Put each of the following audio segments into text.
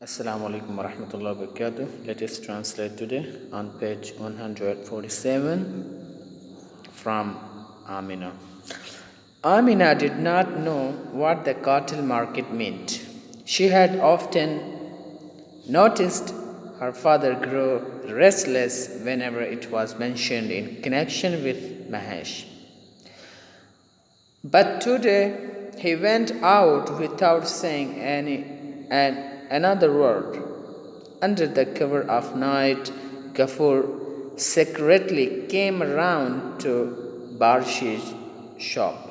Assalamu alaikum warahmatullahi wabarakatuh. Let us translate today on page 147 from Amina. Amina did not know what the cattle market meant. She had often noticed her father grow restless whenever it was mentioned in connection with Mahesh. But today he went out without saying another word. Under the cover of night, Ghaffur secretly came around to Barshi's shop.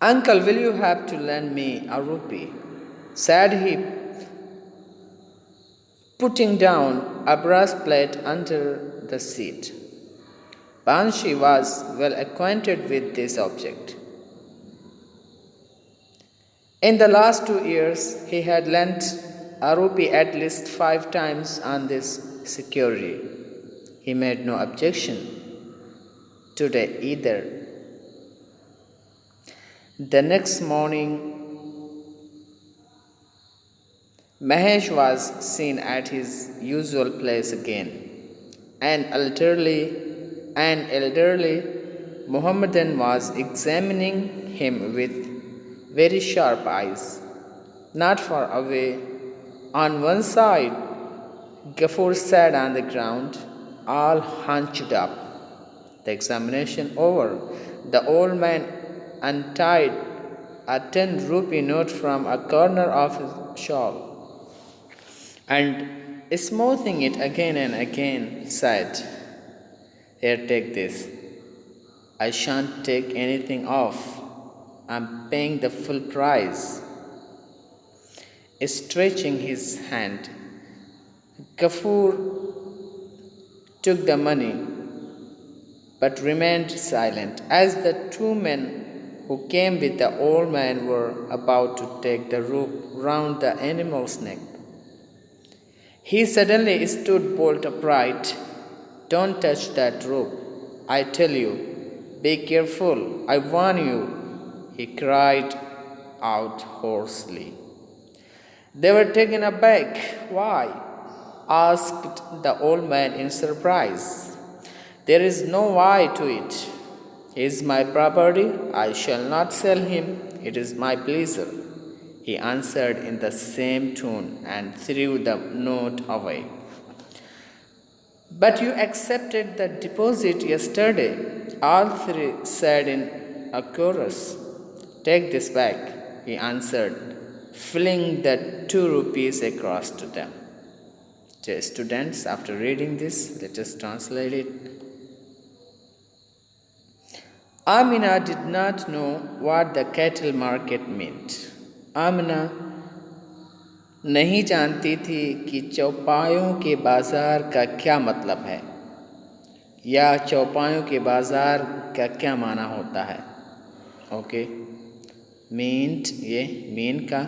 Uncle, will you have to lend me a rupee? Said he, putting down a brass plate under the seat. Banshi was well acquainted with this object. In the last 2 years, he had lent a rupee at least 5 times on this security. He made no objection today either. The next morning, Mahesh was seen at his usual place again. An elderly Mohammedan was examining him with very sharp eyes. Not far away, on one side, Ghaffur sat on the ground, all hunched up. The examination over, the old man untied a 10 rupee note from a corner of his shawl and, smoothing it again and again, said, "Here, take this. I shan't take anything off. I'm paying the full price." Stretching his hand, Ghaffur took the money but remained silent as the 2 men who came with the old man were about to take the rope round the animal's neck. He suddenly stood bolt upright. "Don't touch that rope, I tell you. Be careful, I warn you," he cried out hoarsely. They were taken aback. "Why?" asked the old man in surprise. "There is no why to it. He is my property. I shall not sell him. It is my pleasure," he answered in the same tone and threw the note away. "But you accepted the deposit yesterday," all three said in a chorus. "Take this back," he answered, flinging the 2 rupees across to them. Dear students, after reading this, let us translate it. Amina did not know what the cattle market meant. आमना नहीं जानती थी कि चौपायों के बाज़ार का क्या मतलब है या चौपायों के बाज़ार का क्या माना होता है. ओके, मीन्ट ये मीन का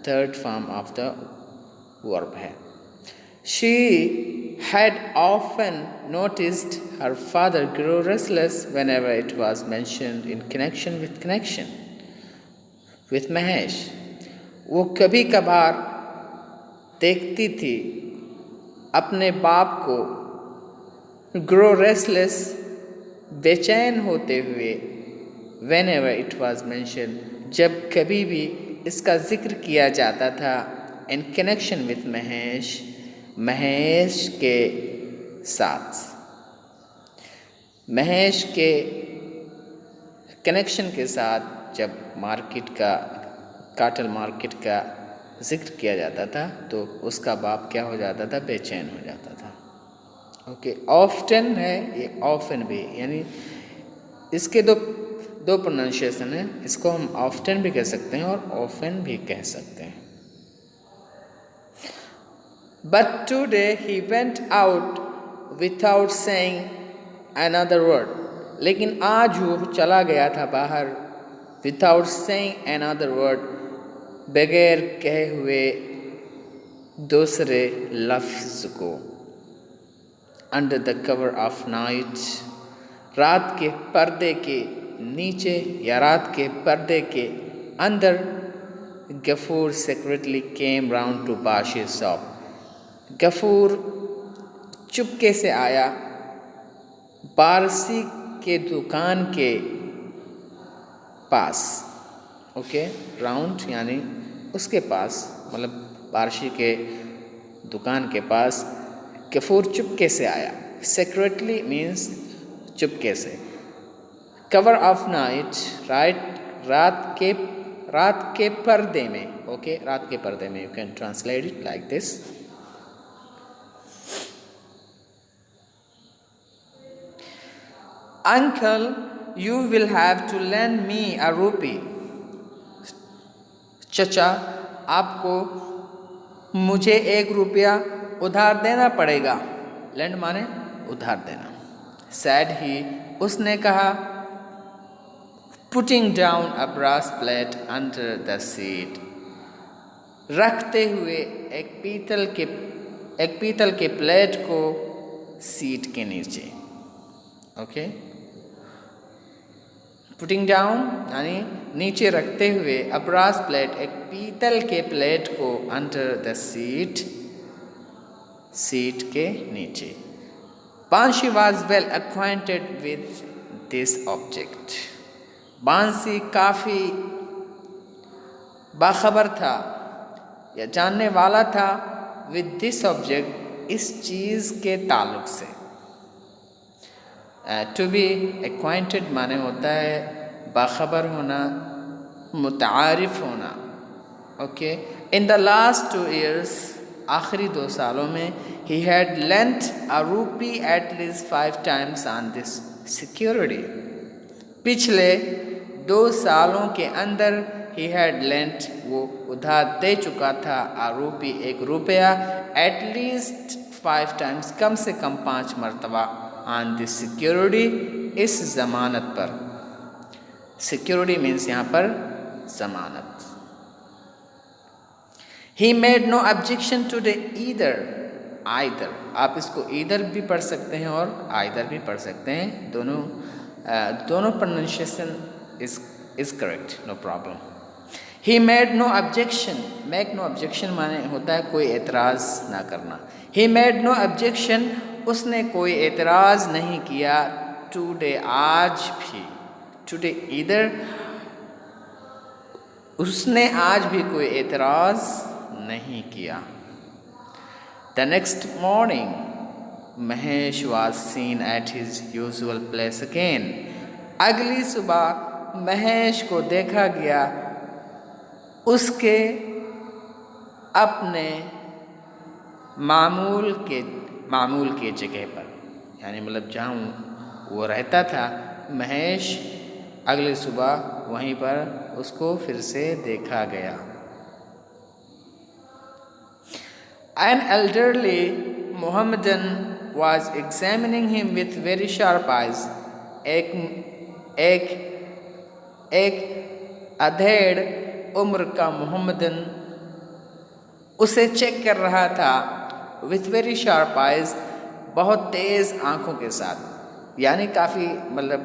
third form of the verb है. She had often noticed her father grow restless whenever it was mentioned in connection with Mahesh. वो कभी कभार देखती थी अपने बाप को grow restless बेचैन होते हुए whenever it was mentioned जब कभी भी इसका जिक्र किया जाता था in connection with महेश के साथ. महेश के कनेक्शन के साथ जब काटल मार्केट का जिक्र किया जाता था तो उसका बाप क्या हो जाता था, बेचैन हो जाता था. ओके, ऑफ्टन है, ये ऑफन भी, यानी इसके दो प्रोनाउंसिएशन है. इसको हम ऑफ्टन भी कह सकते हैं और ऑफन भी कह सकते हैं. But today he went out without saying another word. लेकिन आज वो चला गया था बाहर without saying another word, बगैर कहे हुए दूसरे लफ्ज़ को. Under the cover of night, रात के पर्दे के नीचे या रात के पर्दे के अंदर Gafur secretly came round to Bashi's shop. Ghafoor चुपके से आया पारसी के दुकान के पास. ओके, राउंड यानी उसके पास, मतलब पारसी के दुकान के पास गफूर चुपके से आया. Secretly means चुपके से. Cover of night, रात के पर्दे में. ओके, रात के पर्दे में. You can translate it like this. Uncle, you will have to lend me a rupee. चचा, आपको मुझे 1 रुपया उधार देना पड़ेगा. lend माने उधार देना. said he, उसने कहा. putting down a brass plate under the seat, रखते हुए एक पीतल के प्लेट को सीट के नीचे. ओके, पुटिंग डाउन यानी नीचे रखते हुए, अ ब्रास प्लेट एक पीतल के प्लेट को अंडर द सीट के नीचे. Bansi was well acquainted with this object. Bansi काफ़ी बाखबर था या जानने वाला था विद दिस ऑब्जेक्ट, इस चीज़ के ताल्लुक से. टू बी एक्वाइंटेड माने होता है बाखबर होना, मुतारिफ होना. Okay, in the last 2 years, आखिरी 2 सालों में, ही हैड लेंट अ रूपी at least 5 times on this security. पिछले 2 सालों के अंदर ही हैड लेंट, वो उधार दे चुका था, अ रूपी 1 रुपया, एट लीस्ट 5 times, कम से कम 5 मरतबा, ऑन दिस सिक्योरिटी, इस ज़मानत पर. सिक्योरिटी मीन्स यहाँ पर ज़मानत. He made no objection to the either. आप इसको ईदर भी पढ़ सकते हैं और आइदर भी पढ़ सकते हैं. दोनों pronunciation is correct, no problem. He made no objection. Make no objection माने होता है कोई एतराज़ ना करना. ही मेड नो ऑब्जेक्शन, उसने कोई एतराज़ नहीं किया. टुडे, आज भी. टुडे ईदर, उसने आज भी कोई एतराज़ नहीं किया. The next morning, Mahesh was seen at his usual place again. अगली सुबह महेश को देखा गया उसके अपने मामूल के जगह पर, यानी मतलब जहाँ वो रहता था. महेश अगली सुबह वहीं पर उसको फिर से देखा गया. An elderly Mohammedan was examining him with very sharp eyes. एक अधेड़ उम्र का मोहम्मदन उसे चेक कर रहा था. विथ वेरी शार्प आइज, बहुत तेज़ आँखों के साथ, यानी काफ़ी मतलब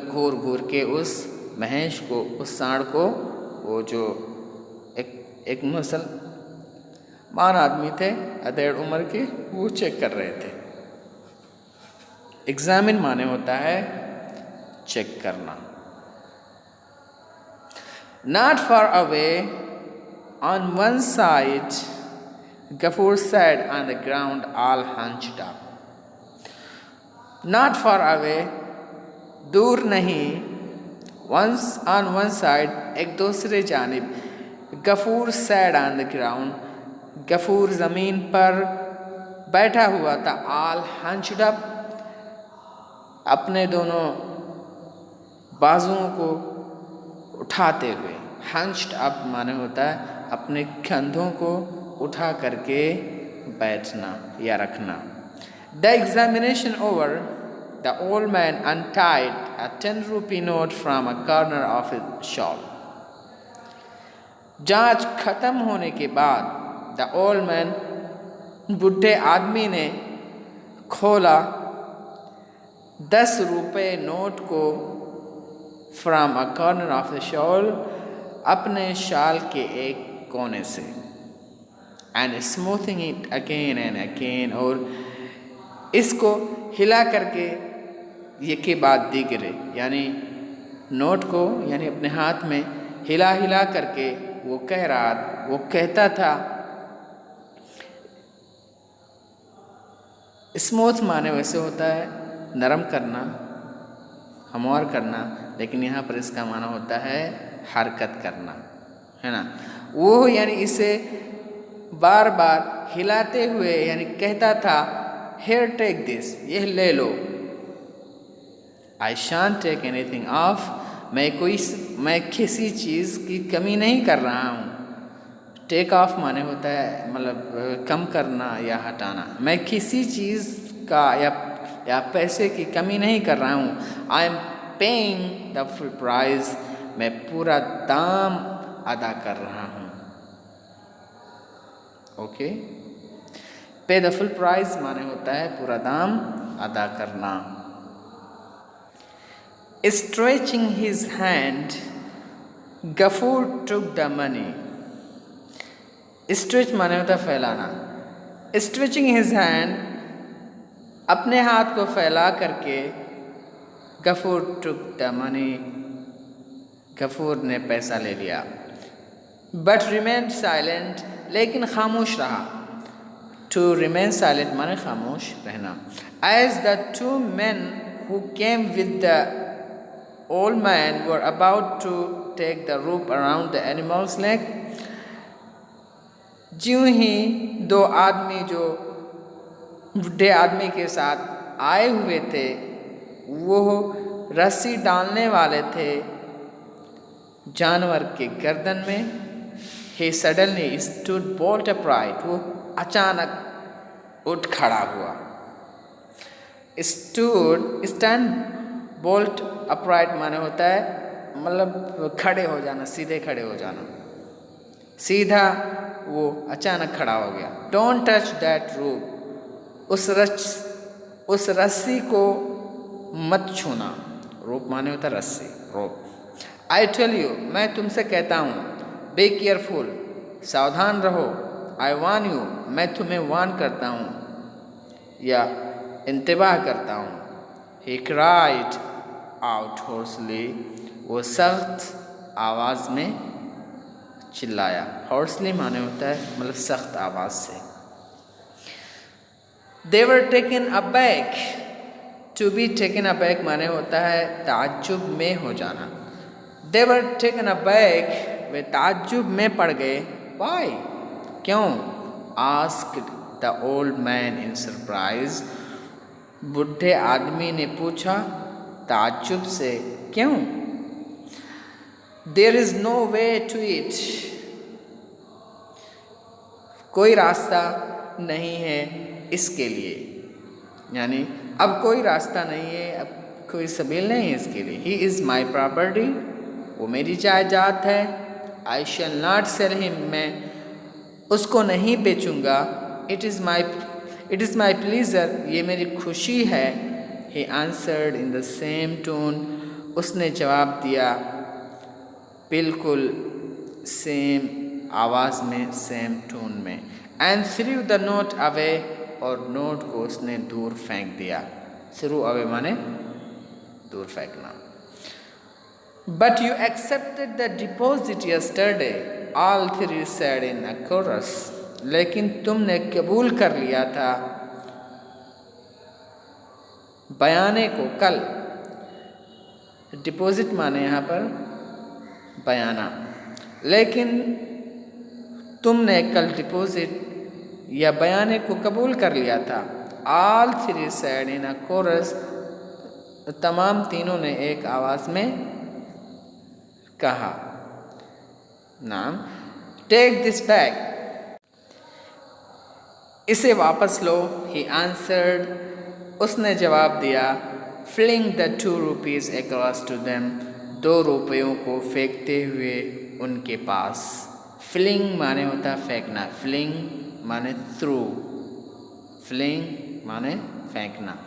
घूर के उस महेश को, उस सांड को, वो जो एक मुसलमान आदमी थे अधेड़ उम्र के, वो चेक कर रहे थे. एग्जामिन माने होता है चेक करना. Not far away, on one side, Gafur sat on the ground all hunched up. Not far away, दूर नहीं. On one side, एक दूसरे जानिब. Ghafoor sat on the ground, Ghafoor ज़मीन पर बैठा हुआ था. all hunched up, अपने दोनों बाजुओं को उठाते हुए. hunched up माने होता है अपने कंधों को उठा करके बैठना या रखना. The examination over, the old man untied a 10 rupee note from a corner of his shawl. जांच खत्म होने के बाद the old man, बुढ़े आदमी ने खोला 10 रुपए नोट को from a corner of the shawl, अपने शाल के एक कोने से, and smoothing it again and again, और इसको हिला करके ये के बाद दिगरे, यानी नोट को यानी अपने हाथ में हिला हिला करके वो कहता था। स्मूथ माने वैसे होता है नरम करना, हमवार करना, लेकिन यहाँ पर इसका माना होता है हरकत करना, है ना। वो यानी इसे बार बार हिलाते हुए यानी कहता था, हेयर टेक दिस, यह ले लो। आई शांट टेक एनीथिंग ऑफ, मैं किसी चीज़ की कमी नहीं कर रहा हूँ। टेक ऑफ माने होता है मतलब कम करना या हटाना। मैं किसी चीज़ का या पैसे की कमी नहीं कर रहा हूँ। I am paying the full price, मैं पूरा दाम अदा कर रहा हूँ। ओके, पे द फुल प्राइस माने होता है पूरा दाम अदा करना। Stretching his hand, Gafur took the money. Stretch माने होता है फैलाना। Stretching his hand, अपने हाथ को फैला करके, Ghafoor took the money, Ghafoor ने पैसा ले लिया। But remained silent, लेकिन खामोश रहा। To remain silent माने खामोश रहना। As the two men who came with the old man were about to take the rope around the animal's leg, ज्यों ही दो आदमी जो बूढ़े आदमी के साथ आए हुए थे, वो रस्सी डालने वाले थे जानवर के गर्दन में। he suddenly stood bolt upright, वो अचानक उठ खड़ा हुआ। stand बोल्ट अपराइट माने होता है मतलब खड़े हो जाना, सीधे खड़े हो जाना, सीधा वो अचानक खड़ा हो गया। डोंट टच दैट रोप, उस रस्सी को मत छूना। रोप माने होता है रस्सी, रोप। आई टेल यू, मैं तुमसे कहता हूँ, बी केयरफुल, सावधान रहो। आई वार्न यू, मैं तुम्हें वार्न करता हूँ या इंतबाह करता हूँ। ही क्राइड आउट होर्सली, वो सख्त आवाज़ में चिल्लाया। होर्सली माने होता है मतलब सख्त आवाज़ से। They were taken aback, to be taken aback माने होता है ताज्जुब में हो जाना। दे वर टेकन अबैक, वे ताज्जुब में पड़ गए। वाई, क्यों? Asked the old man in surprise, बूढ़े आदमी ने पूछा ताज्जुब से, क्यों? There is no way to it, कोई रास्ता नहीं है इसके लिए, यानी अब कोई रास्ता नहीं है, अब कोई सबील नहीं है इसके लिए। ही इज़ माई प्रॉपर्टी, वो मेरी जायदाद है। आई शैल नॉट सेल हिम, मैं उसको नहीं बेचूंगा। इट इज़ माई प्लीजर, ये मेरी खुशी है। He answered in the same tone, उसने जवाब दिया बिल्कुल सेम आवाज़ में, सेम टोन में। And threw the note away, और नोट को उसने दूर फेंक दिया। threw away माने दूर फेंकना। But you accepted the deposit yesterday, all three said in a chorus, लेकिन तुमने कबूल कर लिया था बयाने को कल। डिपॉजिट माने यहाँ पर बयाना, लेकिन तुमने कल डिपॉजिट या बयाने को कबूल कर लिया था। All three said in a chorus, तमाम तीनों ने एक आवाज़ में कहा। नाम, टेक दिस बैक, इसे वापस लो। ही आंसर्ड, उसने जवाब दिया। Fling the 2 rupees across to them, 2 रुपयों को फेंकते हुए उनके पास। फ्लिंग माने होता है फेंकना, फ्लिंग माने थ्रू, फ्लिंग माने फेंकना।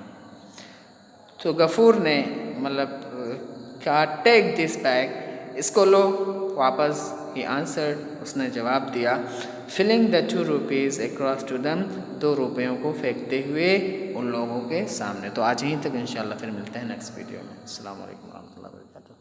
तो गफूर ने मतलब कहा टेक दिस बैग, इसको लो। वापस ही आंसर्ड, उसने जवाब दिया, fling the 2 rupees across to them, 2 रुपयों को फेंकते हुए उन लोगों के सामने। तो आज यहीं तक, इंशाल्लाह फिर मिलते हैं नेक्स्ट वीडियो में। अस्सलाम वालेकुम रहमतुल्लाहि व बरकातुहू।